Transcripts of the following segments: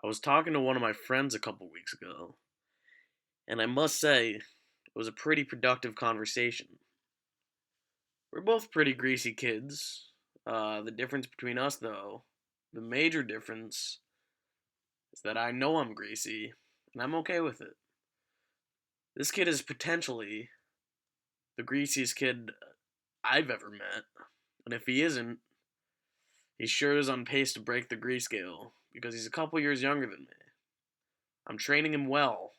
I was talking to one of my friends a couple weeks ago, and I must say, it was a pretty productive conversation. We're both pretty greasy kids. The difference between us, though, the major difference, is that I know I'm greasy, and I'm okay with it. This kid is potentially the greasiest kid I've ever met, and if he isn't, he sure is on pace to break the grease scale, because he's a couple years younger than me. I'm training him well.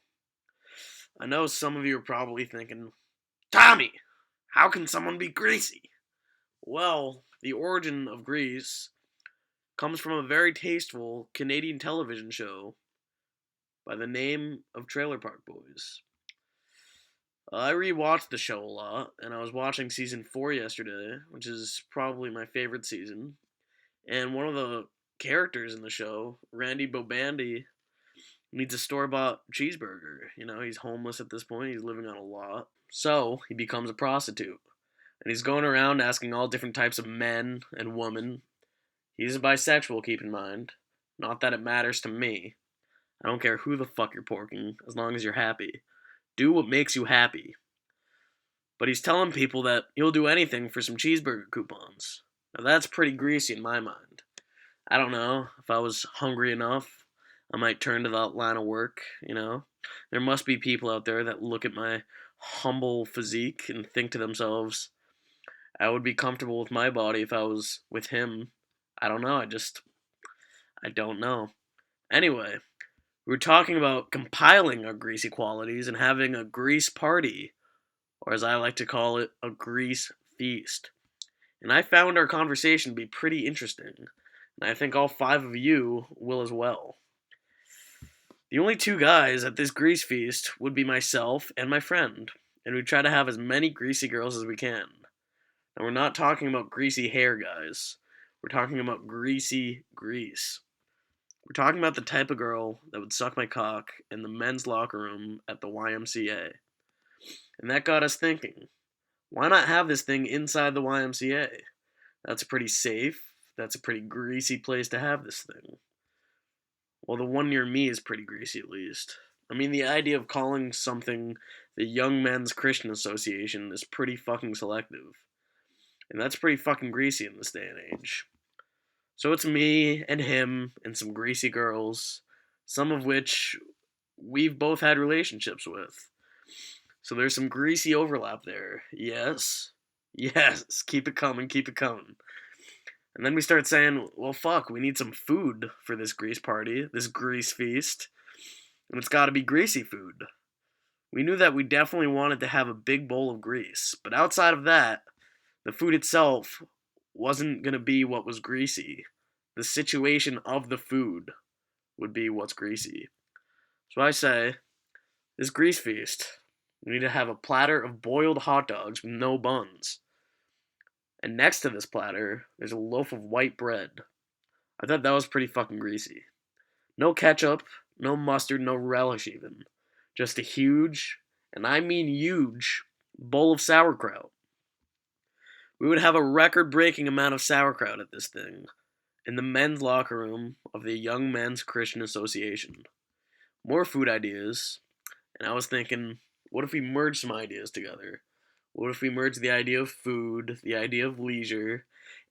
I know some of you are probably thinking, Tommy, how can someone be greasy? Well, the origin of grease comes from a very tasteful Canadian television show by the name of Trailer Park Boys. I rewatched the show a lot, and I was watching season 4 yesterday, which is probably my favorite season. And one of the characters in the show, Randy Bobandy, needs a store bought cheeseburger. He's homeless at this point, he's living on a lot. So, he becomes a prostitute. And he's going around asking all different types of men and women. He's bisexual, keep in mind. Not that it matters to me. I don't care who the fuck you're porking, as long as you're happy. Do what makes you happy. But he's telling people that he'll do anything for some cheeseburger coupons. Now that's pretty greasy in my mind. I don't know, if I was hungry enough, I might turn to that line of work. There must be people out there that look at my humble physique and think to themselves, I would be comfortable with my body if I was with him. I don't know, I don't know. Anyway, we were talking about compiling our greasy qualities and having a grease party, or as I like to call it, a grease feast. And I found our conversation to be pretty interesting, and I think all 5 of you will as well. The only 2 guys at this grease feast would be myself and my friend, and we try to have as many greasy girls as we can. And we're not talking about greasy hair, guys. We're talking about greasy grease. We're talking about the type of girl that would suck my cock in the men's locker room at the YMCA. And that got us thinking, why not have this thing inside the YMCA? That's pretty safe. That's a pretty greasy place to have this thing. Well, the one near me is pretty greasy, at least. I mean, the idea of calling something the Young Men's Christian Association is pretty fucking selective. And that's pretty fucking greasy in this day and age. So it's me and him and some greasy girls, some of which we've both had relationships with. So there's some greasy overlap there. Yes. Yes. Keep it coming, keep it coming. And then we start saying, well, fuck, we need some food for this grease party, this grease feast. And it's gotta be greasy food. We knew that we definitely wanted to have a big bowl of grease. But outside of that, the food itself wasn't gonna be what was greasy. The situation of the food would be what's greasy. So I say, this grease feast, we need to have a platter of boiled hot dogs with no buns. And next to this platter, there's a loaf of white bread. I thought that was pretty fucking greasy. No ketchup, no mustard, no relish even. Just a huge, and I mean huge, bowl of sauerkraut. We would have a record breaking amount of sauerkraut at this thing, in the men's locker room of the Young Men's Christian Association. More food ideas, and I was thinking, what if we merge some ideas together? What if we merge the idea of food, the idea of leisure,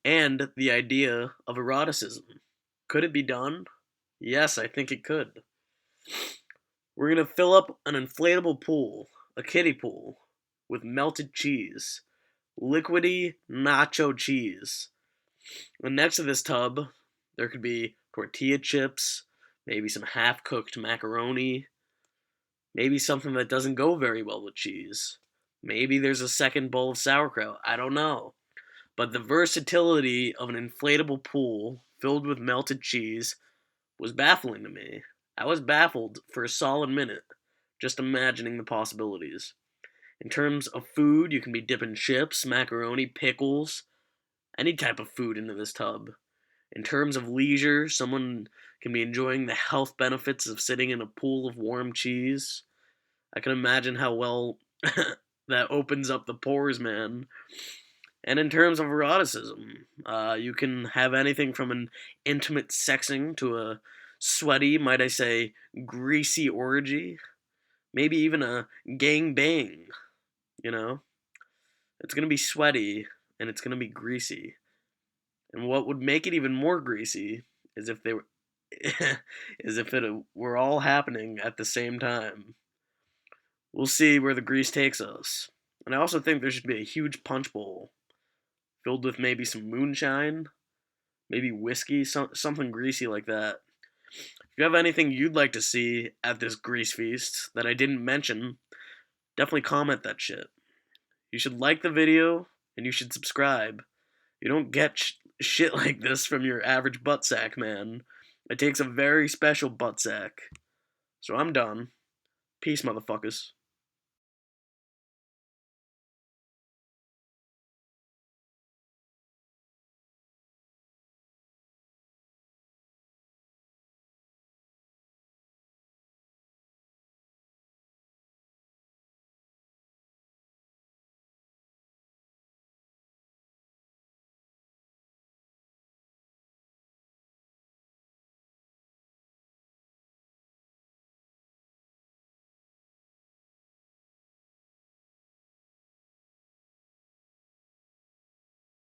and the idea of eroticism? Could it be done? Yes, I think it could. We're going to fill up an inflatable pool, a kiddie pool, with melted cheese. Liquidy nacho cheese. And next to this tub, there could be tortilla chips, maybe some half-cooked macaroni, maybe something that doesn't go very well with cheese. Maybe there's a second bowl of sauerkraut. I don't know. But the versatility of an inflatable pool filled with melted cheese was baffling to me. I was baffled for a solid minute, just imagining the possibilities. In terms of food, you can be dipping chips, macaroni, pickles, any type of food into this tub. In terms of leisure, someone can be enjoying the health benefits of sitting in a pool of warm cheese. I can imagine how well that opens up the pores, man. And in terms of eroticism, you can have anything from an intimate sexing to a sweaty, might I say, greasy orgy. Maybe even a gang bang, you know? It's gonna be sweaty and it's gonna be greasy. And what would make it even more greasy is if they were is if it were all happening at the same time. We'll see where the grease takes us. And I also think there should be a huge punch bowl filled with maybe some moonshine, maybe whiskey, something greasy like that. If you have anything you'd like to see at this grease feast that I didn't mention, definitely comment that shit. You should like the video and you should subscribe. You don't get shit like this from your average butt sack, man. It takes a very special butt sack. So I'm done. Peace, motherfuckers.